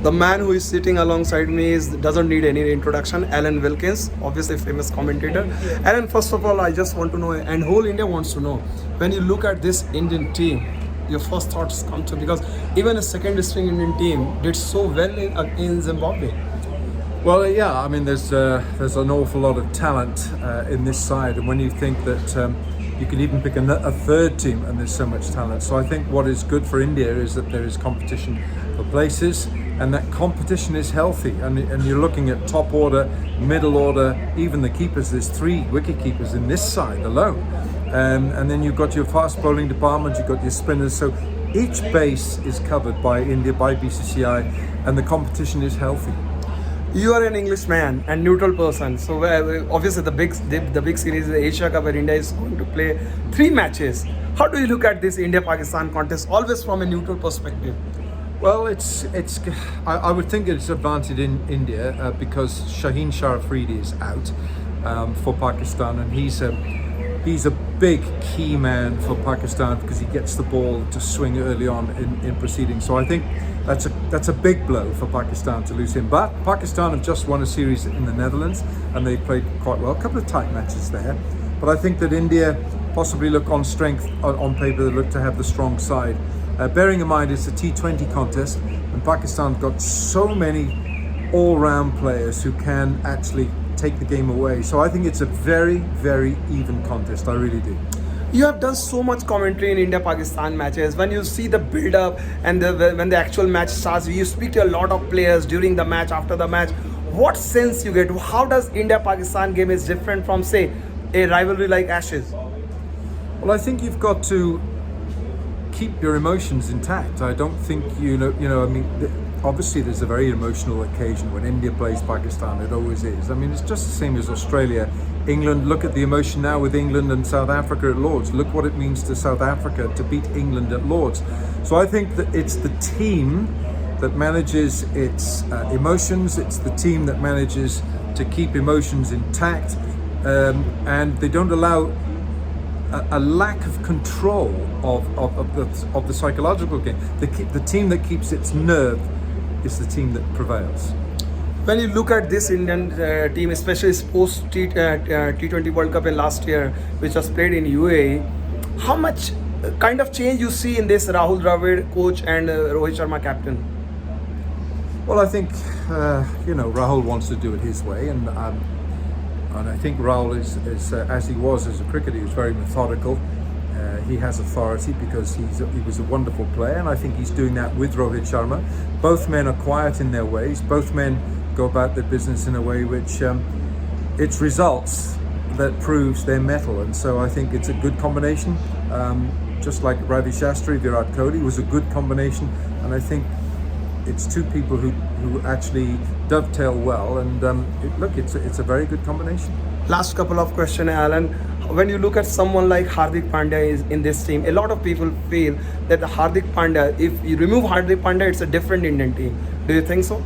The man who is sitting alongside me doesn't need any introduction. Alan Wilkins, obviously famous commentator. Alan, first of all, I just want to know, and whole India wants to know, when you look at this Indian team, your first thoughts come to, because even a second string Indian team did so well in Zimbabwe. Well, yeah, I mean, there's an awful lot of talent in this side, and when you think that you can even pick a third team and there's so much talent. So I think what is good for India is that there is competition for places, and that competition is healthy, and you're looking at top order, middle order, even the keepers. There's 3 wicket keepers in this side alone, and then you've got your fast bowling department, you've got your spinners, so each base is covered by India, by BCCI, and the competition is healthy. You are an Englishman and neutral person, so obviously the big series, the Asia Cup, where India is going to play 3 matches. How do you look at this India-Pakistan contest, always from a neutral perspective? Well, I would think it's advantage in India because Shaheen Shah Afridi is out for Pakistan, and he's a big key man for Pakistan because he gets the ball to swing early on in proceedings. So I think that's a big blow for Pakistan to lose him. But Pakistan have just won a series in the Netherlands and they played quite well. A couple of tight matches there. But I think that India possibly look on strength on paper, they look to have the strong side. Bearing in mind it's a T20 contest and Pakistan have got so many all-round players who can actually take the game away. So I think it's a very, very even contest. I really do. You have done so much commentary in India-Pakistan matches. When you see the build-up and when the actual match starts, you speak to a lot of players during the match, after the match. What sense you get? How does India-Pakistan game is different from, say, a rivalry like Ashes? Well, I think you've got to keep your emotions intact. I don't think I mean, obviously there's a very emotional occasion when India plays Pakistan. It always is. I mean, it's just the same as Australia, England. Look at the emotion now with England and South Africa at Lords. Look what it means to South Africa to beat England at Lords. So I think that it's the team that manages its emotions. It's the team that manages to keep emotions intact, and they don't allow a lack of control of the psychological game. The team that keeps its nerve is the team that prevails. When you look at this Indian team, especially post T20 World Cup in last year, which was played in UAE, how much kind of change you see in this Rahul Dravid coach and Rohit Sharma captain? Well, I think Rahul wants to do it his way, and I think Rahul is as he was as a cricketer, he was very methodical. He has authority because he was a wonderful player, and I think he's doing that with Rohit Sharma. Both men are quiet in their ways. Both men go about their business in a way which it's results that proves their mettle, and so I think it's a good combination. Just like Ravi Shastri, Virat Kohli was a good combination, and I think it's 2 people who actually dovetail well, and it's a very good combination. Last couple of questions, Alan. When you look at someone like Hardik Pandya is in this team, a lot of people feel that the Hardik Pandya, if you remove Hardik Pandya, it's a different Indian team. Do you think so?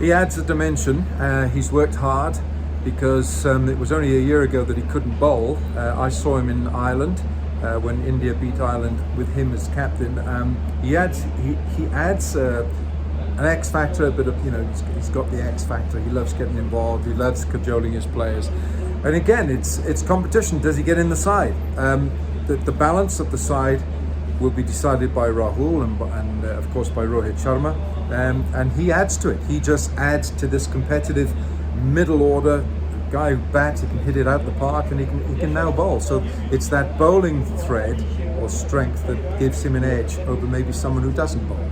He adds a dimension. He's worked hard because it was only a year ago that he couldn't bowl. I saw him in Ireland when India beat Ireland with him as captain. He adds an X factor, a bit of he's got the X factor. He loves getting involved. He loves cajoling his players. And again, it's competition. Does he get in the side? The balance of the side will be decided by Rahul and of course by Rohit Sharma, and he adds to it. He just adds to this competitive middle order guy who bats. He can hit it out the park, and he can now bowl. So it's that bowling thread or strength that gives him an edge over maybe someone who doesn't bowl.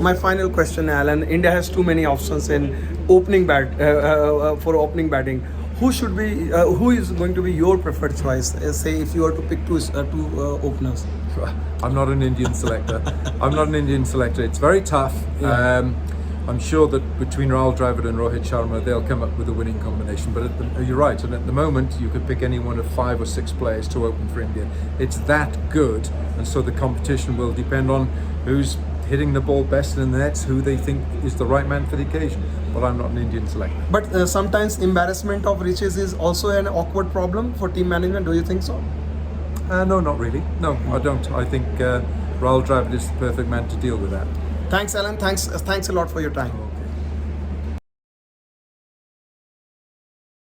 My final question, Alan. India has too many options in opening for opening batting. Who is going to be your preferred choice? Say if you were to pick two openers. I'm not an Indian selector. It's very tough. Yeah. I'm sure that between Rahul Dravid and Rohit Sharma, they'll come up with a winning combination. But you're right, and at the moment, you could pick any one of 5 or 6 players to open for India. It's that good, and so the competition will depend on who's hitting the ball best in the nets, who they think is the right man for the occasion. But I'm not an Indian selector. But sometimes embarrassment of riches is also an awkward problem for team management. Do you think so? No, not really. No, I don't. I think Rahul Dravid is the perfect man to deal with that. Thanks, Alan. Thanks a lot for your time.